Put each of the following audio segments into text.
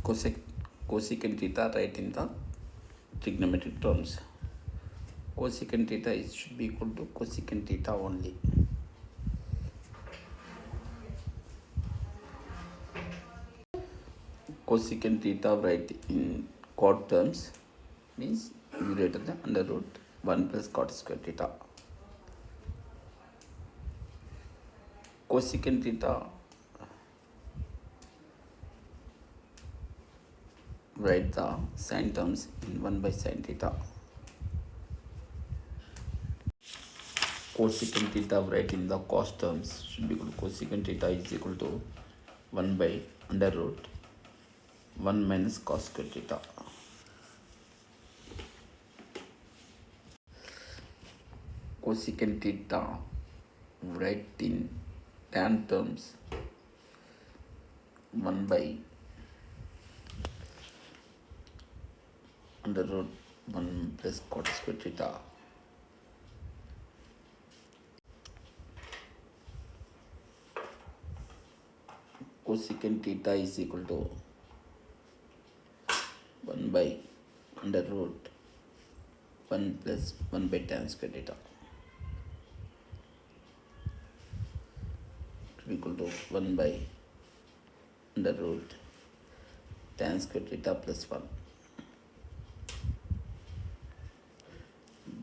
cosec cosecant theta write in the trigonometric terms. Cosecant theta should be equal to cosecant theta only. Cosecant theta write in cot terms means greater than under root 1 plus cot square theta. Cosecant theta write the sin terms in 1 by sin theta. Cosecant theta write in the cos terms should be equal to cosecant theta is equal to 1 by under root 1 minus cos square theta. Cosecant theta write in tan terms 1 by under root 1 plus cot square theta. Cosecant theta is equal to 1 by under root 1 plus 1 by tan square theta to be equal to 1 by under root tan square theta plus 1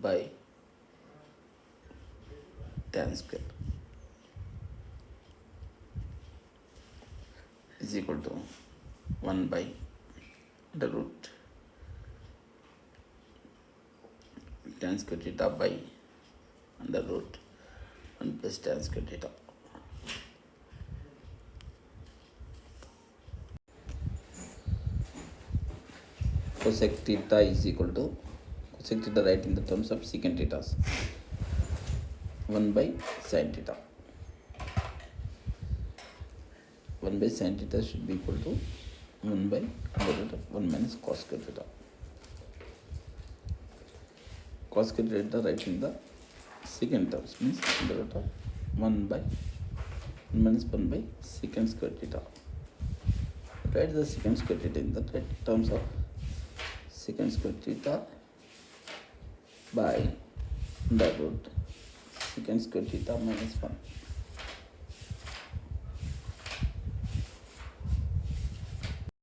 by tan square is equal to 1 by the root tan square theta by under root 1 plus tan square theta. Cosec theta is equal to cosec theta write in the terms of secant theta 1 by sin theta. 1 by sin theta should be equal to 1 by under root of 1 minus cos square theta. Cos square theta write in the secant terms means under root of 1 by 1 minus 1 by secant square theta. Write the secant square theta in the terms of secant square theta by under root secant square theta minus 1.